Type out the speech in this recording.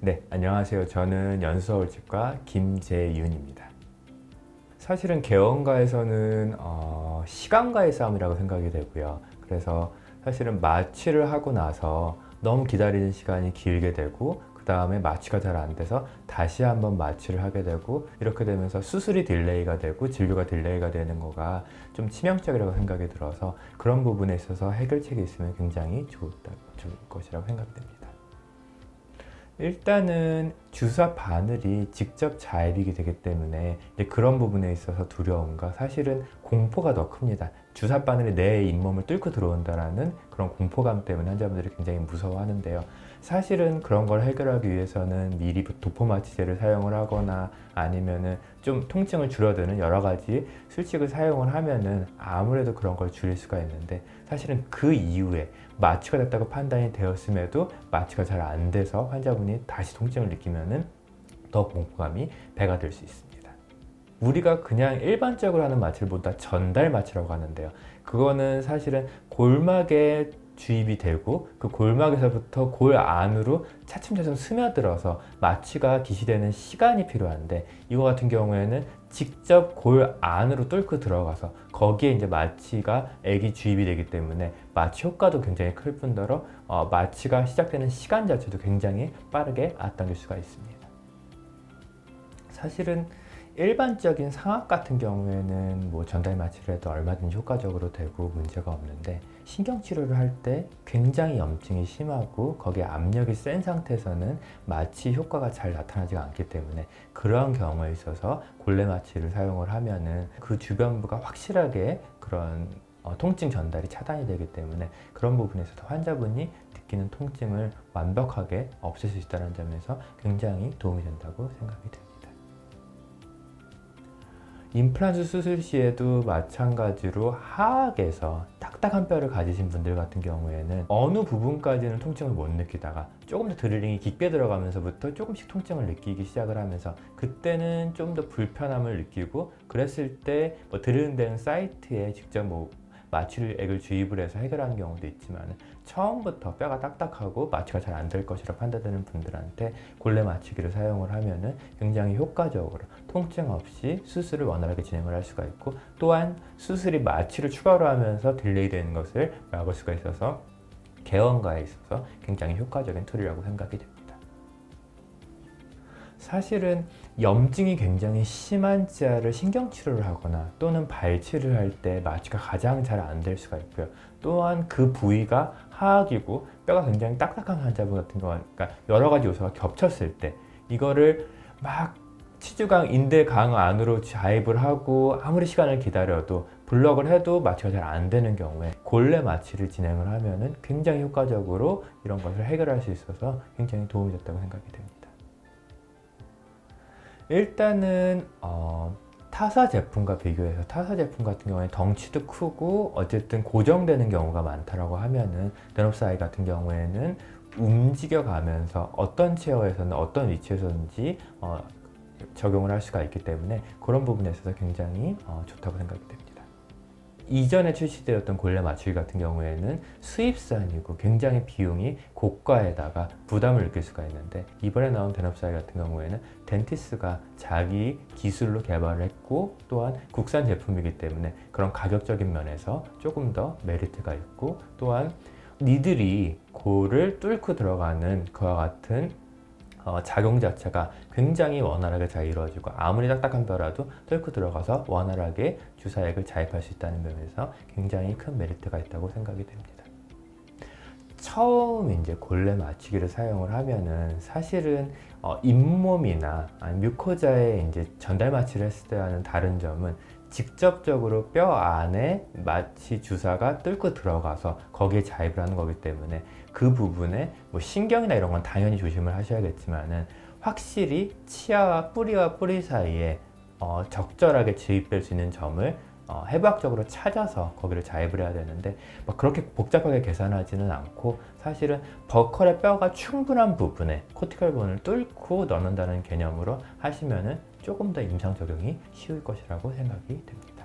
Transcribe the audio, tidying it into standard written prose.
네, 안녕하세요. 저는 연수서울치과 김재윤입니다. 사실은 개원가에서는 시간과의 싸움이라고 생각이 되고요. 그래서 사실은 마취를 하고 나서 너무 기다리는 시간이 길게 되고 그 다음에 마취가 잘 안 돼서 다시 한번 마취를 하게 되고 이렇게 되면서 수술이 딜레이가 되고 진료가 딜레이가 되는 거가 좀 치명적이라고 생각이 들어서 그런 부분에 있어서 해결책이 있으면 굉장히 좋을 것이라고 생각됩니다. 일단은 주사 바늘이 직접 자입이 되기 때문에 이제 그런 부분에 있어서 두려움과 사실은 공포가 더 큽니다. 주사 바늘이 내 잇몸을 뚫고 들어온다라는 그런 공포감 때문에 환자분들이 굉장히 무서워하는데요. 사실은 그런 걸 해결하기 위해서는 미리 도포마취제를 사용을 하거나 아니면은 좀 통증을 줄여드는 여러 가지 수칙을 사용을 하면은 아무래도 그런 걸 줄일 수가 있는데 사실은 그 이후에 마취가 됐다고 판단이 되었음에도 마취가 잘 안 돼서 환자분이 다시 통증을 느끼면은 더 공포감이 배가 될 수 있습니다. 우리가 그냥 일반적으로 하는 마취보다 전달 마취라고 하는데요. 그거는 사실은 골막에 주입이 되고 그 골막에서부터 골 안으로 차츰차츰 스며들어서 마취가 기시되는 시간이 필요한데 이거 같은 경우에는 직접 골 안으로 뚫고 들어가서 거기에 이제 마취가 액이 주입이 되기 때문에 마취 효과도 굉장히 클 뿐더러 마취가 시작되는 시간 자체도 굉장히 빠르게 앞당길 수가 있습니다. 사실은 일반적인 상악 같은 경우에는 뭐 전달 마취를 해도 얼마든지 효과적으로 되고 문제가 없는데 신경치료를 할 때 굉장히 염증이 심하고 거기에 압력이 센 상태에서는 마취 효과가 잘 나타나지 않기 때문에 그런 경우에 있어서 골래 마취를 사용을 하면은 그 주변부가 확실하게 그런 통증 전달이 차단이 되기 때문에 그런 부분에서도 환자분이 느끼는 통증을 완벽하게 없앨 수 있다는 점에서 굉장히 도움이 된다고 생각이 됩니다. 임플란트 수술 시에도 마찬가지로 하악에서 딱딱한 뼈를 가지신 분들 같은 경우에는 어느 부분까지는 통증을 못 느끼다가 조금 더 드릴링이 깊게 들어가면서부터 조금씩 통증을 느끼기 시작을 하면서 그때는 좀 더 불편함을 느끼고 그랬을 때 뭐 드릴링되는 사이트에 직접 뭐 마취액을 주입을 해서 해결하는 경우도 있지만 처음부터 뼈가 딱딱하고 마취가 잘 안 될 것이라 판단되는 분들한테 골래 마취기를 사용을 하면은 굉장히 효과적으로 통증 없이 수술을 원활하게 진행을 할 수가 있고 또한 수술이 마취를 추가로 하면서 딜레이 되는 것을 막을 수가 있어서 개원가에 있어서 굉장히 효과적인 툴이라고 생각이 됩니다. 사실은 염증이 굉장히 심한 치아를 신경치료를 하거나 또는 발치를 할 때 마취가 가장 잘 안 될 수가 있고요. 또한 그 부위가 하악이고 뼈가 굉장히 딱딱한 환자분 같은 경우는 그러니까 여러 가지 요소가 겹쳤을 때 이거를 막 치주강, 인대강 안으로 자입을 하고 아무리 시간을 기다려도 블럭을 해도 마취가 잘 안 되는 경우에 골래 마취를 진행을 하면은 굉장히 효과적으로 이런 것을 해결할 수 있어서 굉장히 도움이 됐다고 생각이 됩니다. 일단은 타사 제품과 비교해서 타사 제품 같은 경우에 덩치도 크고 어쨌든 고정되는 경우가 많다라고 하면은 드롭사이 같은 경우에는 움직여 가면서 어떤 체어에서는 어떤 위치에서든지 적용을 할 수가 있기 때문에 그런 부분에 있어서 굉장히 좋다고 생각이 됩니다. 이전에 출시되었던 골래 마취기 같은 경우에는 수입산이고 굉장히 비용이 고가에다가 부담을 느낄 수가 있는데 이번에 나온 데놉사이 같은 경우에는 덴티스가 자기 기술로 개발을 했고 또한 국산 제품이기 때문에 그런 가격적인 면에서 조금 더 메리트가 있고 또한 니들이 골을 뚫고 들어가는 그와 같은 작용 자체가 굉장히 원활하게 잘 이루어지고 아무리 딱딱한 뼈라도 뚫고 들어가서 원활하게 주사액을 자입할 수 있다는 면에서 굉장히 큰 메리트가 있다고 생각이 됩니다. 처음 이제 골래 마취기를 사용을 하면은 사실은 잇몸이나 뮤코자에 이제 전달 마취를 했을 때와는 다른 점은 직접적으로 뼈 안에 마취 주사가 뚫고 들어가서 거기에 자입을 하는 거기 때문에 그 부분에 뭐 신경이나 이런 건 당연히 조심을 하셔야겠지만은 확실히 치아와 뿌리 사이에 적절하게 주입될 수 있는 점을 해부학적으로 찾아서 거기를 자입을 해야 되는데 막 그렇게 복잡하게 계산하지는 않고 사실은 버컬의 뼈가 충분한 부분에 코티컬 본을 뚫고 넣는다는 개념으로 하시면은 조금 더 임상 적용이 쉬울 것이라고 생각이 됩니다.